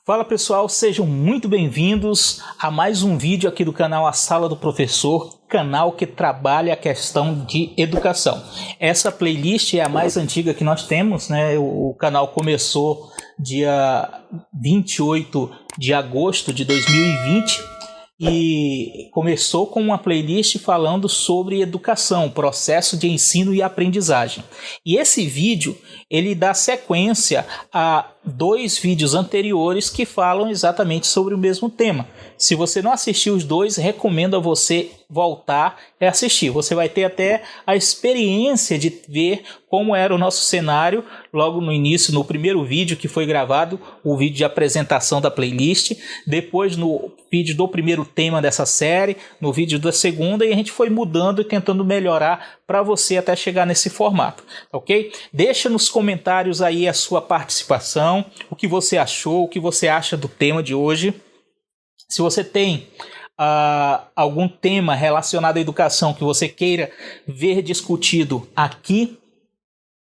Fala pessoal, sejam muito bem-vindos a mais um vídeo aqui do canal A Sala do Professor, canal que trabalha a questão de educação. Essa playlist é a mais antiga que nós temos, né? O canal começou dia 28 de agosto de 2020 e começou com uma playlist falando sobre educação, processo de ensino e aprendizagem. E esse vídeo, ele dá sequência a 2 vídeos anteriores que falam exatamente sobre o mesmo tema. Se você não assistiu os 2, recomendo a você voltar e assistir. Você vai ter até a experiência de ver como era o nosso cenário logo no início, no primeiro vídeo que foi gravado, o vídeo de apresentação da playlist, depois no vídeo do primeiro tema dessa série, no vídeo da segunda, e a gente foi mudando e tentando melhorar para você até chegar nesse formato, ok? Deixa nos comentários aí a sua participação, o que você achou, o que você acha do tema de hoje. Se você tem algum tema relacionado à educação que você queira ver discutido aqui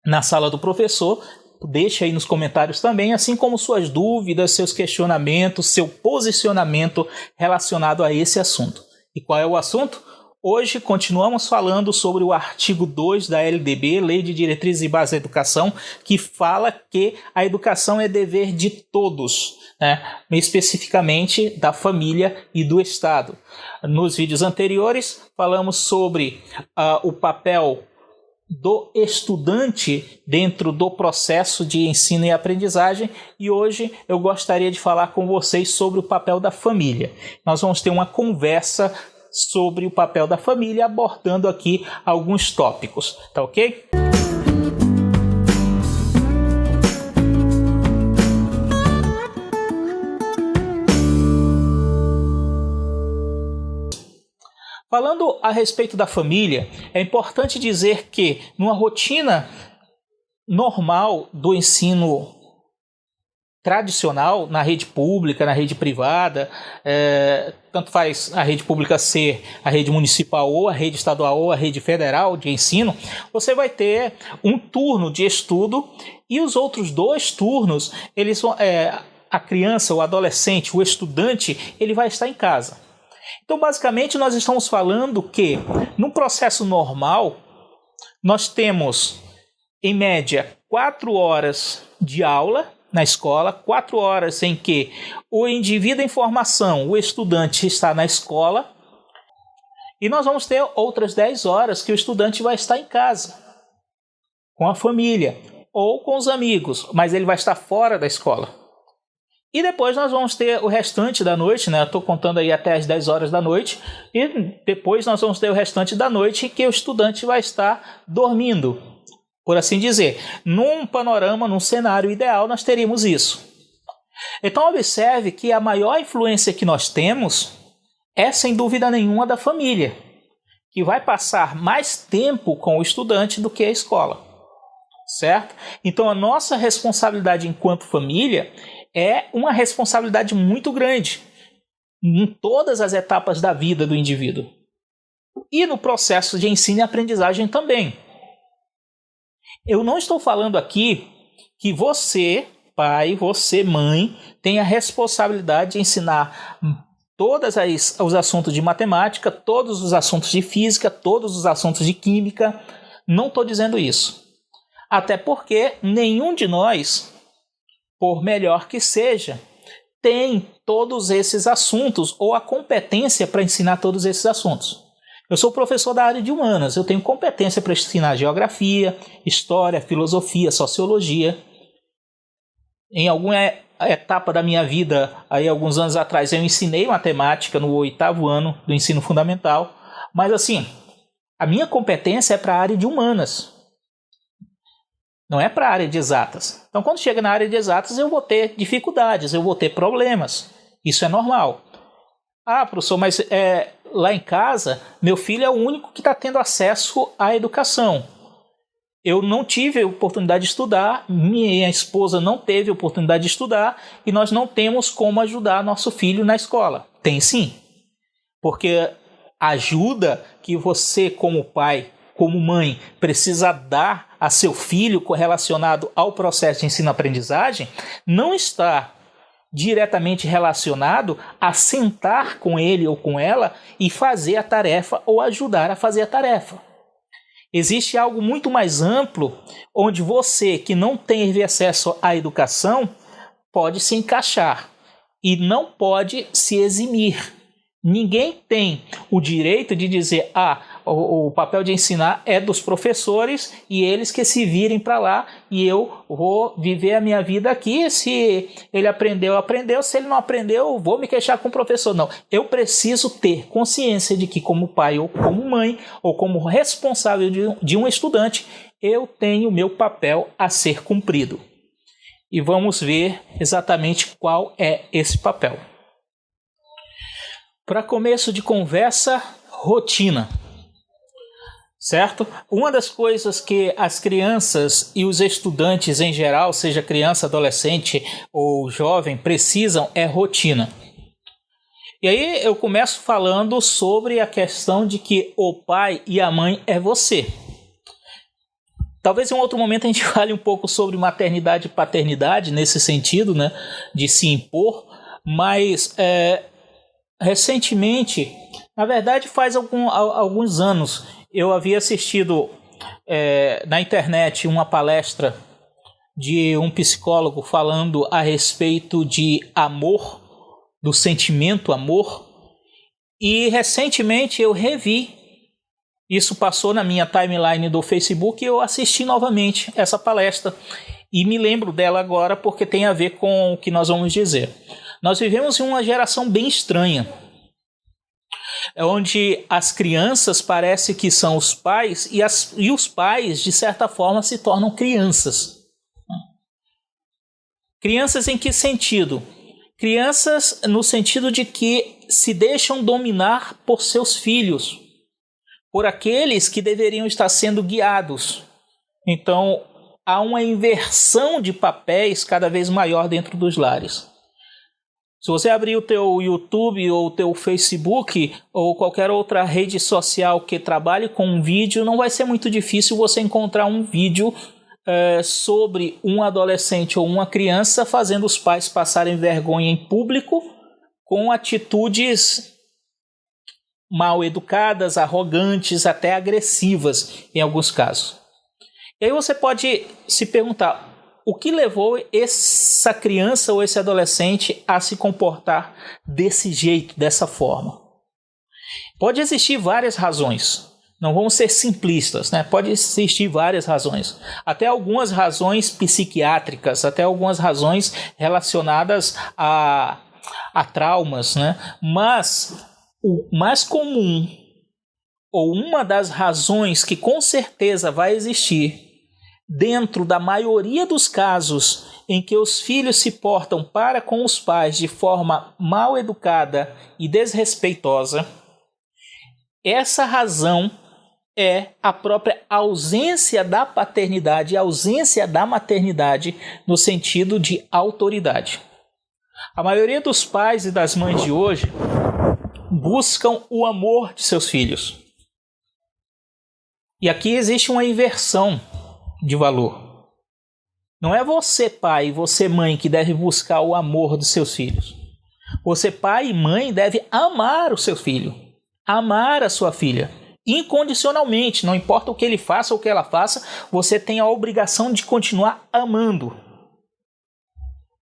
na Sala do Professor, deixe aí nos comentários também, assim como suas dúvidas, seus questionamentos, seu posicionamento relacionado a esse assunto. E qual é o assunto? Hoje continuamos falando sobre o artigo 2 da LDB, Lei de Diretrizes e Bases da Educação, que fala que a educação é dever de todos, né? Especificamente da família e do Estado. Nos vídeos anteriores falamos sobre o papel do estudante dentro do processo de ensino e aprendizagem, e hoje eu gostaria de falar com vocês sobre o papel da família. Nós vamos ter uma conversa sobre o papel da família, abordando aqui alguns tópicos, tá ok? Falando a respeito da família, é importante dizer que numa rotina normal do ensino tradicional, na rede pública, na rede privada, tanto faz a rede pública ser a rede municipal ou a rede estadual ou a rede federal de ensino, você vai ter um turno de estudo e os outros 2 turnos, eles vão, a criança, o adolescente, o estudante, ele vai estar em casa. Então, basicamente, nós estamos falando que, no processo normal, nós temos, em média, 4 horas de aula na escola, 4 horas em que o indivíduo em formação, o estudante, está na escola, e nós vamos ter outras 10 horas que o estudante vai estar em casa, com a família ou com os amigos, mas ele vai estar fora da escola. E depois nós vamos ter o restante da noite, né? Eu estou contando aí até as 10 horas da noite. E depois nós vamos ter o restante da noite que o estudante vai estar dormindo, por assim dizer. Num panorama, num cenário ideal, nós teríamos isso. Então observe que a maior influência que nós temos é, sem dúvida nenhuma, da família, que vai passar mais tempo com o estudante do que a escola. Certo? Então a nossa responsabilidade enquanto família é uma responsabilidade muito grande em todas as etapas da vida do indivíduo. E no processo de ensino e aprendizagem também. Eu não estou falando aqui que você, pai, você, mãe, tem a responsabilidade de ensinar todos os assuntos de matemática, todos os assuntos de física, todos os assuntos de química. Não estou dizendo isso. Até porque nenhum de nós, por melhor que seja, tem todos esses assuntos ou a competência para ensinar todos esses assuntos. Eu sou professor da área de humanas, eu tenho competência para ensinar geografia, história, filosofia, sociologia. Em alguma etapa da minha vida, aí alguns anos atrás, eu ensinei matemática no 8º ano do ensino fundamental, mas assim, a minha competência é para a área de humanas. Não é para a área de exatas. Então, quando chega na área de exatas, eu vou ter dificuldades, eu vou ter problemas. Isso é normal. Ah, professor, mas lá em casa, meu filho é o único que está tendo acesso à educação. Eu não tive a oportunidade de estudar, minha esposa não teve a oportunidade de estudar e nós não temos como ajudar nosso filho na escola. Tem sim. Porque a ajuda que você, como pai, como mãe, precisa dar a seu filho relacionado ao processo de ensino-aprendizagem não está diretamente relacionado a sentar com ele ou com ela e fazer a tarefa ou ajudar a fazer a tarefa. Existe algo muito mais amplo, onde você que não teve acesso à educação pode se encaixar e não pode se eximir. Ninguém tem o direito de dizer, o papel de ensinar é dos professores e eles que se virem para lá e eu vou viver a minha vida aqui. Se ele aprendeu, aprendeu. Se ele não aprendeu, vou me queixar com o professor. Não, eu preciso ter consciência de que como pai ou como mãe ou como responsável de um estudante, eu tenho meu papel a ser cumprido. E vamos ver exatamente qual é esse papel. Para começo de conversa, rotina, certo? Uma das coisas que as crianças e os estudantes em geral, seja criança, adolescente ou jovem, precisam é rotina. E aí eu começo falando sobre a questão de que o pai e a mãe é você. Talvez em um outro momento a gente fale um pouco sobre maternidade e paternidade, nesse sentido, né, de se impor, mas recentemente, na verdade faz alguns anos, eu havia assistido na internet uma palestra de um psicólogo falando a respeito de amor, do sentimento amor, e recentemente eu revi, isso passou na minha timeline do Facebook e eu assisti novamente essa palestra e me lembro dela agora porque tem a ver com o que nós vamos dizer. Nós vivemos em uma geração bem estranha, onde as crianças parecem que são os pais e os pais, de certa forma, se tornam crianças. Crianças em que sentido? Crianças no sentido de que se deixam dominar por seus filhos, por aqueles que deveriam estar sendo guiados. Então, há uma inversão de papéis cada vez maior dentro dos lares. Se você abrir o teu YouTube ou o teu Facebook ou qualquer outra rede social que trabalhe com um vídeo, não vai ser muito difícil você encontrar um vídeo sobre um adolescente ou uma criança fazendo os pais passarem vergonha em público com atitudes mal educadas, arrogantes, até agressivas em alguns casos. E aí você pode se perguntar, o que levou essa criança ou esse adolescente a se comportar desse jeito, dessa forma? Pode existir várias razões. Não vamos ser simplistas, né? Pode existir várias razões. Até algumas razões psiquiátricas, até algumas razões relacionadas a traumas, né? Mas o mais comum, ou uma das razões que com certeza vai existir, dentro da maioria dos casos em que os filhos se portam para com os pais de forma mal educada e desrespeitosa, essa razão é a própria ausência da paternidade, a ausência da maternidade no sentido de autoridade. A maioria dos pais e das mães de hoje buscam o amor de seus filhos. E aqui existe uma inversão de valor. Não é você, pai, e você, mãe, que deve buscar o amor dos seus filhos. Você, pai e mãe, deve amar o seu filho, amar a sua filha, incondicionalmente. Não importa o que ele faça ou o que ela faça, você tem a obrigação de continuar amando.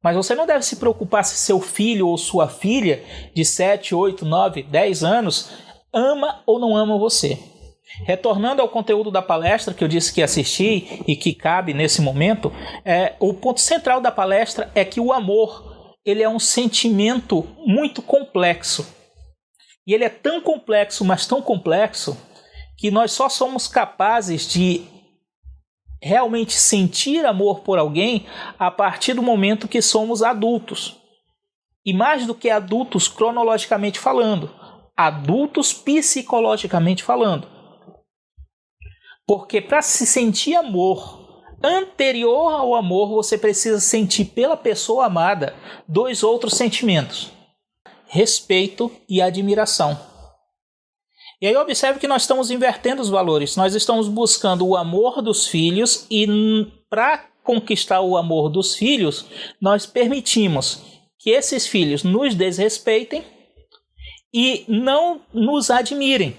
Mas você não deve se preocupar se seu filho ou sua filha de 7, 8, 9, 10 anos ama ou não ama você. Retornando ao conteúdo da palestra que eu disse que assisti e que cabe nesse momento, o ponto central da palestra é que o amor ele é um sentimento muito complexo. E ele é tão complexo, mas tão complexo, que nós só somos capazes de realmente sentir amor por alguém a partir do momento que somos adultos. E mais do que adultos cronologicamente falando, adultos psicologicamente falando. Porque para se sentir amor, anterior ao amor, você precisa sentir pela pessoa amada dois outros sentimentos: respeito e admiração. E aí observe que nós estamos invertendo os valores. Nós estamos buscando o amor dos filhos e para conquistar o amor dos filhos, nós permitimos que esses filhos nos desrespeitem e não nos admirem.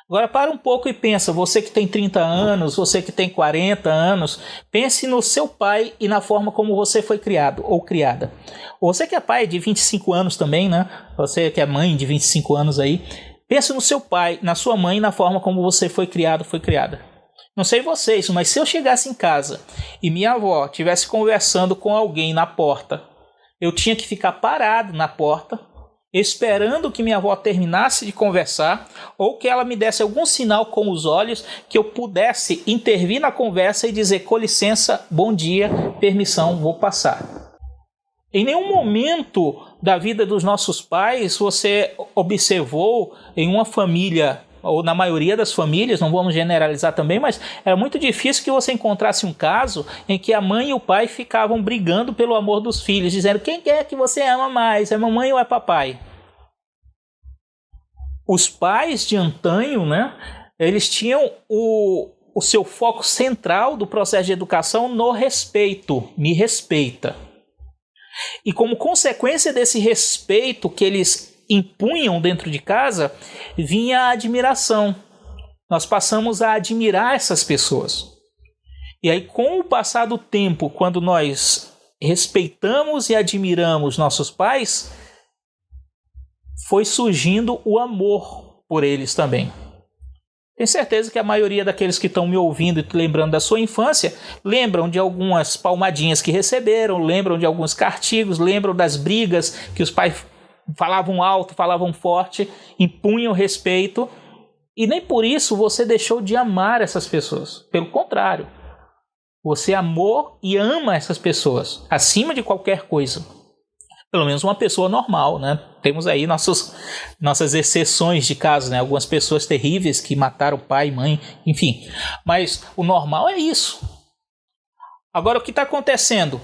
Agora para um pouco e pensa, você que tem 30 anos, você que tem 40 anos, pense no seu pai e na forma como você foi criado ou criada. Você que é pai de 25 anos também, né? Você que é mãe de 25 anos aí, pense no seu pai, na sua mãe e na forma como você foi criado, foi criada. Não sei vocês, mas se eu chegasse em casa e minha avó estivesse conversando com alguém na porta, eu tinha que ficar parado na porta, esperando que minha avó terminasse de conversar ou que ela me desse algum sinal com os olhos que eu pudesse intervir na conversa e dizer: com licença, bom dia, permissão, vou passar. Em nenhum momento da vida dos nossos pais você observou em uma família, ou na maioria das famílias, não vamos generalizar também, mas era muito difícil que você encontrasse um caso em que a mãe e o pai ficavam brigando pelo amor dos filhos, dizendo: quem é que você ama mais, é mamãe ou é papai? Os pais de antanho, né, eles tinham o seu foco central do processo de educação no respeito, me respeita. E como consequência desse respeito que eles impunham dentro de casa, vinha a admiração. Nós passamos a admirar essas pessoas. E aí, com o passar do tempo, quando nós respeitamos e admiramos nossos pais, foi surgindo o amor por eles também. Tenho certeza que a maioria daqueles que estão me ouvindo e lembrando da sua infância, lembram de algumas palmadinhas que receberam, lembram de alguns castigos, lembram das brigas que os pais falavam alto, falavam forte, impunham respeito, e nem por isso você deixou de amar essas pessoas. Pelo contrário, você amou e ama essas pessoas, acima de qualquer coisa. Pelo menos uma pessoa normal, né? Temos aí nossas exceções de casos, né? Algumas pessoas terríveis que mataram pai, mãe, enfim. Mas o normal é isso. Agora, o que está acontecendo?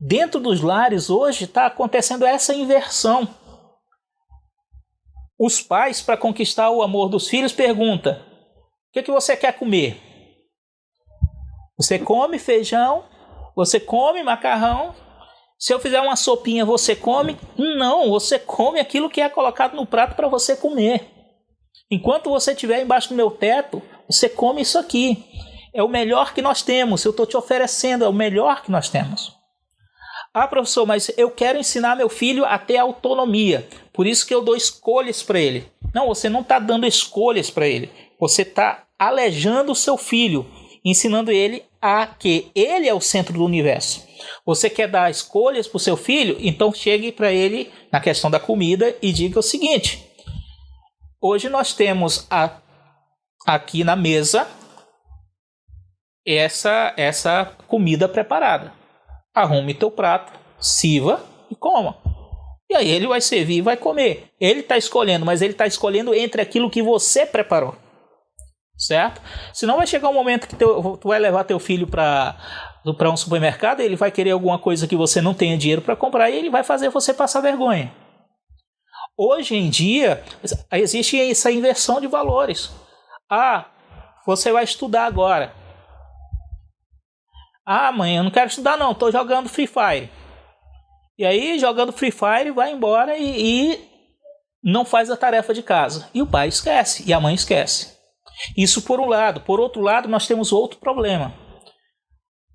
Dentro dos lares hoje está acontecendo essa inversão. Os pais, para conquistar o amor dos filhos, perguntam: o que você quer comer? Você come feijão? Você come macarrão? Se eu fizer uma sopinha, você come? Não, você come aquilo que é colocado no prato para você comer. Enquanto você estiver embaixo do meu teto, você come isso aqui. É o melhor que nós temos, eu estou te oferecendo, é o melhor que nós temos. Ah, professor, mas eu quero ensinar meu filho a ter autonomia, por isso que eu dou escolhas para ele. Não, você não está dando escolhas para ele, você está alejando o seu filho, ensinando ele a que ele é o centro do universo. Você quer dar escolhas para o seu filho? Então chegue para ele na questão da comida e diga o seguinte: hoje nós temos aqui na mesa essa comida preparada. Arrume teu prato, sirva e coma. E aí ele vai servir e vai comer. Ele está escolhendo, mas ele está escolhendo entre aquilo que você preparou. Certo? Senão vai chegar um momento que tu vai levar teu filho para um supermercado, ele vai querer alguma coisa que você não tenha dinheiro para comprar e ele vai fazer você passar vergonha. Hoje em dia existe essa inversão de valores. Ah, você vai estudar agora. Ah, mãe, eu não quero estudar não, estou jogando Free Fire. E aí, jogando Free Fire, vai embora e não faz a tarefa de casa. E o pai esquece, e a mãe esquece. Isso por um lado. Por outro lado, nós temos outro problema.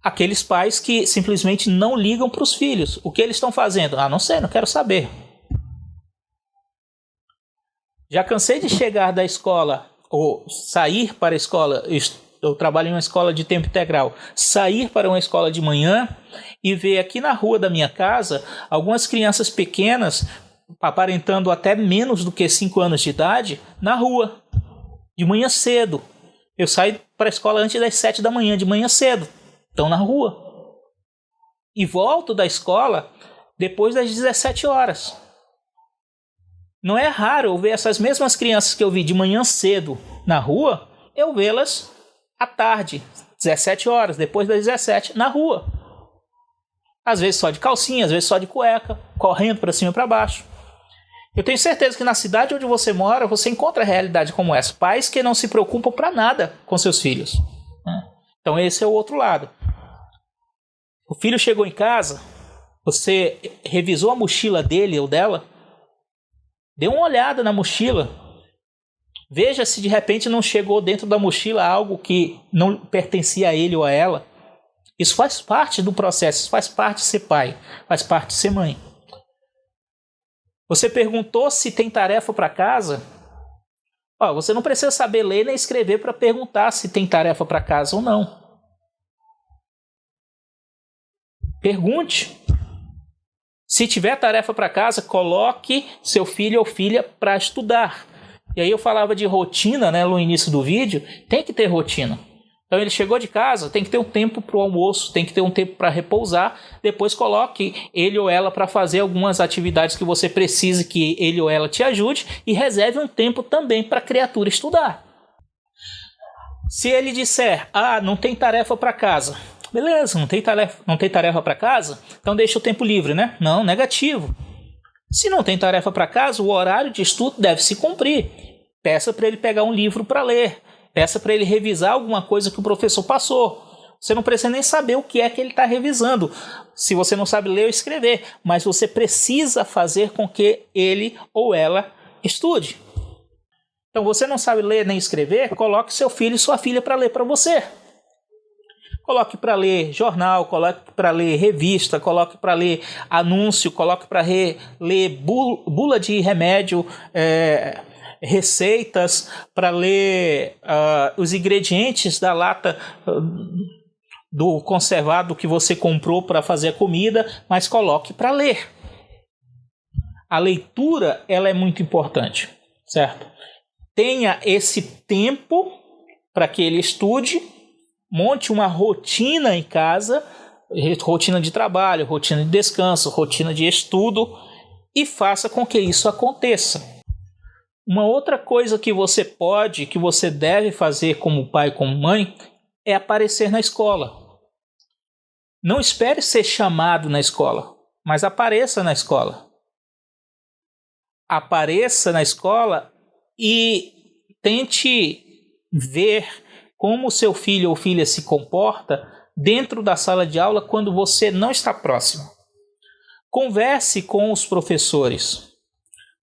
Aqueles pais que simplesmente não ligam para os filhos. O que eles estão fazendo? Ah, não sei, não quero saber. Já cansei de chegar da escola, ou sair para a escola, eu trabalho em uma escola de tempo integral, sair para uma escola de manhã e ver aqui na rua da minha casa algumas crianças pequenas, aparentando até menos do que 5 anos de idade, na rua. De manhã cedo. Eu saio para a escola antes das 7 da manhã, de manhã cedo. Estão na rua. E volto da escola depois das 17 horas. Não é raro eu ver essas mesmas crianças que eu vi de manhã cedo na rua, eu vê-las à tarde, 17 horas, depois das 17, na rua. Às vezes só de calcinha, às vezes só de cueca, correndo para cima e para baixo. Eu tenho certeza que na cidade onde você mora, você encontra realidade como essa. Pais que não se preocupam para nada com seus filhos. Então esse é o outro lado. O filho chegou em casa, Você revisou a mochila dele ou dela? Dê uma olhada na mochila. Veja se de repente não chegou dentro da mochila algo que não pertencia a ele ou a ela. Isso faz parte do processo, isso faz parte de ser pai, faz parte de ser mãe. Você perguntou se tem tarefa para casa? Você não precisa saber ler nem escrever para perguntar se tem tarefa para casa ou não. Pergunte. Se tiver tarefa para casa, coloque seu filho ou filha para estudar. E aí eu falava de rotina, né, no início do vídeo. Tem que ter rotina. Então ele chegou de casa, tem que ter um tempo para o almoço, tem que ter um tempo para repousar. Depois coloque ele ou ela para fazer algumas atividades que você precise que ele ou ela te ajude. E reserve um tempo também para a criatura estudar. Se ele disser, não tem tarefa para casa. Beleza, não tem tarefa para casa? Então deixa o tempo livre, né? Não, negativo. Se não tem tarefa para casa, o horário de estudo deve se cumprir. Peça para ele pegar um livro para ler. Peça para ele revisar alguma coisa que o professor passou. Você não precisa nem saber o que é que ele está revisando, se você não sabe ler ou escrever. Mas você precisa fazer com que ele ou ela estude. Então você não sabe ler nem escrever, coloque seu filho e sua filha para ler para você. Coloque para ler jornal, coloque para ler revista, coloque para ler anúncio, coloque para ler bula de remédio, receitas, para ler os ingredientes da lata do conservado que você comprou para fazer a comida, mas coloque para ler. A leitura, ela é muito importante, certo? Tenha esse tempo para que ele estude. Monte uma rotina em casa, rotina de trabalho, rotina de descanso, rotina de estudo e faça com que isso aconteça. Uma outra coisa que você deve fazer como pai, como mãe, é aparecer na escola. Não espere ser chamado na escola, mas apareça na escola. Apareça na escola e tente ver como o seu filho ou filha se comporta dentro da sala de aula quando você não está próximo. Converse com os professores.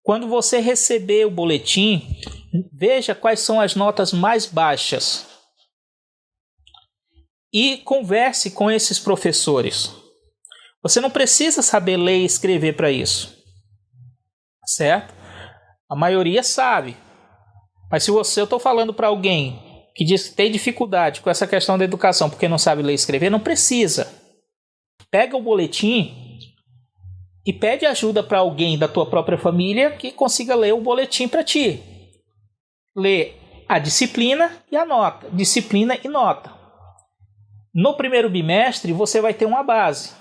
Quando você receber o boletim, veja quais são as notas mais baixas. E converse com esses professores. Você não precisa saber ler e escrever para isso. Certo? A maioria sabe. Mas se eu estou falando para alguém que diz que tem dificuldade com essa questão da educação porque não sabe ler e escrever, não precisa. Pega o boletim e pede ajuda para alguém da tua própria família que consiga ler o boletim para ti. Lê a disciplina e a nota. Disciplina e nota. No primeiro bimestre, você vai ter uma base.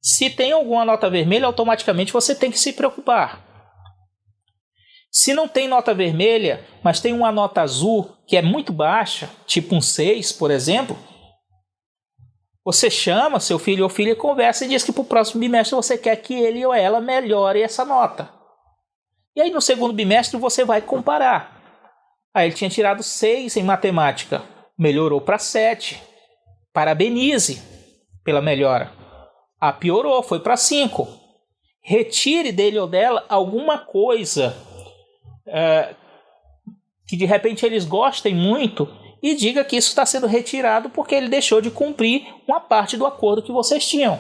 Se tem alguma nota vermelha, automaticamente você tem que se preocupar. Se não tem nota vermelha, mas tem uma nota azul que é muito baixa, tipo um 6, por exemplo, você chama seu filho ou filha, conversa e diz que para o próximo bimestre você quer que ele ou ela melhore essa nota. E aí no segundo bimestre você vai comparar. Ele tinha tirado 6 em matemática, melhorou para 7. Parabenize pela melhora. Piorou, foi para 5. Retire dele ou dela alguma coisa que de repente eles gostem muito e diga que isso está sendo retirado porque ele deixou de cumprir uma parte do acordo que vocês tinham.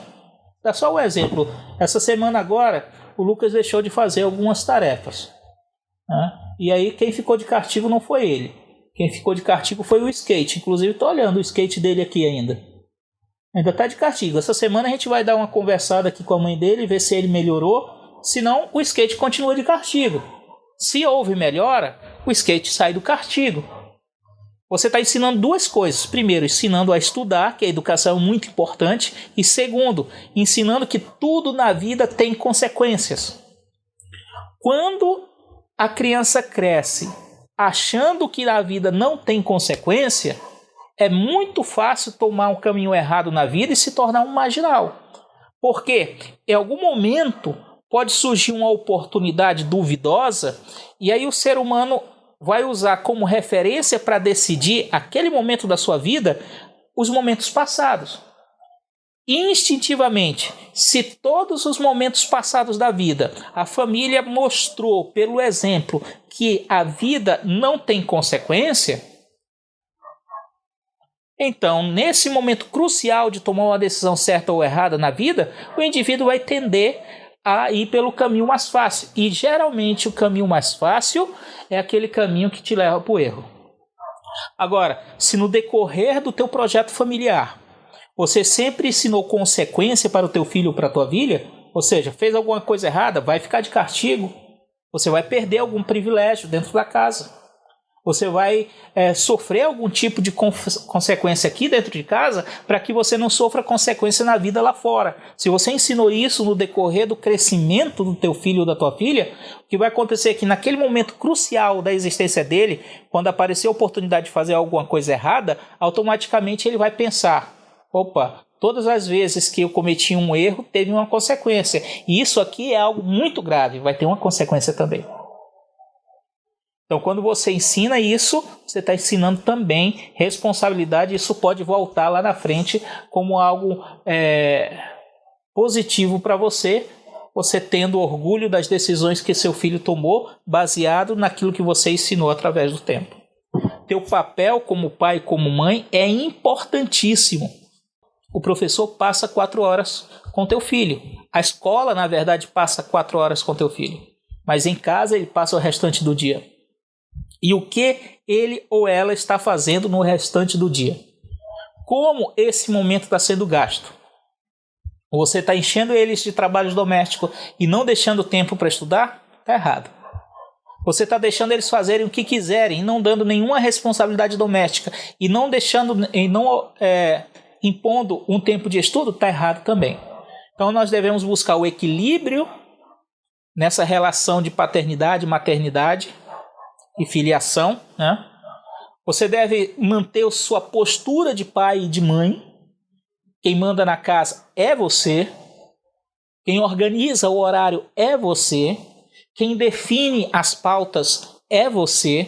Dá só um exemplo. Essa semana agora, o Lucas deixou de fazer algumas tarefas. E aí quem ficou de castigo não foi ele. Quem ficou de castigo foi o skate. Inclusive estou olhando o skate dele aqui ainda. Ainda está de castigo. Essa semana a gente vai dar uma conversada aqui com a mãe dele, ver se ele melhorou. Senão o skate continua de castigo. Se houve melhora, o skate sai do castigo. Você está ensinando duas coisas. Primeiro, ensinando a estudar, que a educação é muito importante. E segundo, ensinando que tudo na vida tem consequências. Quando a criança cresce achando que a vida não tem consequência, é muito fácil tomar um caminho errado na vida e se tornar um marginal. Porque em algum momento pode surgir uma oportunidade duvidosa e aí o ser humano vai usar como referência para decidir aquele momento da sua vida os momentos passados. instintivamente, se todos os momentos passados da vida a família mostrou pelo exemplo que a vida não tem consequência, então, nesse momento crucial de tomar uma decisão certa ou errada na vida, o indivíduo vai tender a ir pelo caminho mais fácil. E geralmente o caminho mais fácil é aquele caminho que te leva para o erro. Agora, se no decorrer do teu projeto familiar você sempre ensinou consequência para o teu filho ou para a tua filha, ou seja, fez alguma coisa errada, vai ficar de castigo, você vai perder algum privilégio dentro da casa. Você vai sofrer algum tipo de consequência aqui dentro de casa para que você não sofra consequência na vida lá fora. Se você ensinou isso no decorrer do crescimento do teu filho ou da tua filha, o que vai acontecer é que naquele momento crucial da existência dele, quando aparecer a oportunidade de fazer alguma coisa errada, automaticamente ele vai pensar, opa, todas as vezes que eu cometi um erro, teve uma consequência. E isso aqui é algo muito grave, vai ter uma consequência também. Então, quando você ensina isso, você está ensinando também responsabilidade. Isso pode voltar lá na frente como algo positivo para você, você tendo orgulho das decisões que seu filho tomou, baseado naquilo que você ensinou através do tempo. Teu papel como pai e como mãe é importantíssimo. O professor passa 4 horas com teu filho. A escola, na verdade, passa 4 horas com teu filho. Mas em casa ele passa o restante do dia. E o que ele ou ela está fazendo no restante do dia? Como esse momento está sendo gasto? Você está enchendo eles de trabalhos domésticos e não deixando tempo para estudar? Está errado. Você está deixando eles fazerem o que quiserem e não dando nenhuma responsabilidade doméstica e não impondo um tempo de estudo? Está errado também. Então nós devemos buscar o equilíbrio nessa relação de paternidade, maternidade e filiação, né? Você deve manter a sua postura de pai e de mãe. Quem manda na casa é você. Quem organiza o horário é você. Quem define as pautas é você.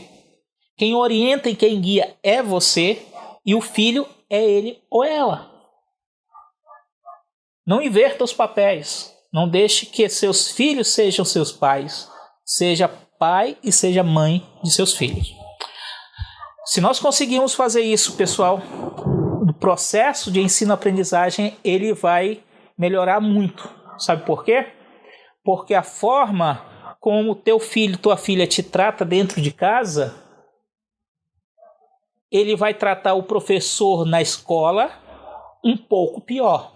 Quem orienta e quem guia é você. E o filho é ele ou ela. Não inverta os papéis. Não deixe que seus filhos sejam seus pais. Seja pai e seja mãe de seus filhos. Se nós conseguirmos fazer isso, pessoal, o processo de ensino-aprendizagem ele vai melhorar muito. Sabe por quê? Porque a forma como teu filho, tua filha te trata dentro de casa, ele vai tratar o professor na escola um pouco pior.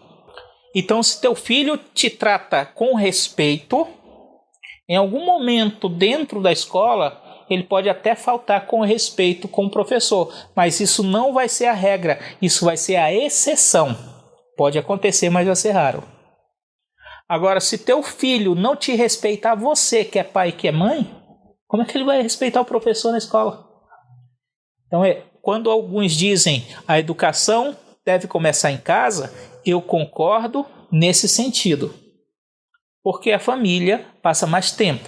Então, se teu filho te trata com respeito, em algum momento dentro da escola, ele pode até faltar com respeito com o professor, mas isso não vai ser a regra, isso vai ser a exceção. Pode acontecer, mas vai ser raro. Agora, se teu filho não te respeitar, você que é pai e que é mãe, como é que ele vai respeitar o professor na escola? Então, quando alguns dizem a educação deve começar em casa, eu concordo nesse sentido. Porque a família passa mais tempo.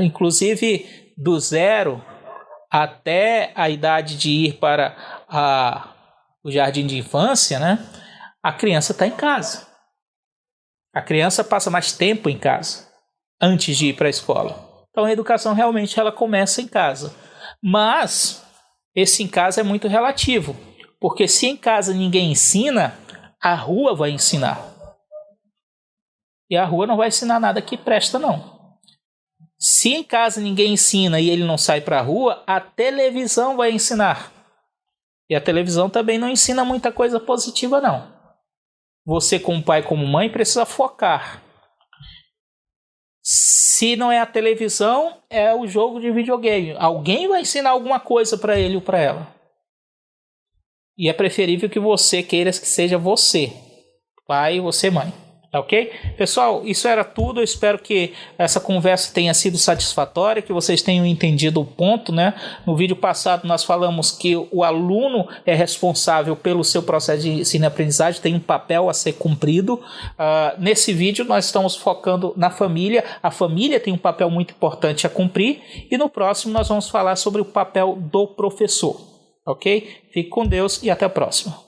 Inclusive, do 0 até a idade de ir para o jardim de infância, né? A criança está em casa. A criança passa mais tempo em casa antes de ir para a escola. Então, a educação realmente ela começa em casa. Mas esse em casa é muito relativo. Porque se em casa ninguém ensina, a rua vai ensinar. E a rua não vai ensinar nada que presta, não. Se em casa ninguém ensina e ele não sai para a rua, a televisão vai ensinar. E a televisão também não ensina muita coisa positiva, não. Você, como pai, como mãe, precisa focar. Se não é a televisão, é o jogo de videogame. Alguém vai ensinar alguma coisa para ele ou para ela. E é preferível que você queira que seja você, pai e você, mãe. Ok? Pessoal, isso era tudo. Eu espero que essa conversa tenha sido satisfatória, que vocês tenham entendido o ponto, né? No vídeo passado nós falamos que o aluno é responsável pelo seu processo de ensino e aprendizagem, tem um papel a ser cumprido. Nesse vídeo nós estamos focando na família. A família tem um papel muito importante a cumprir. E no próximo nós vamos falar sobre o papel do professor. Ok? Fique com Deus e até a próxima.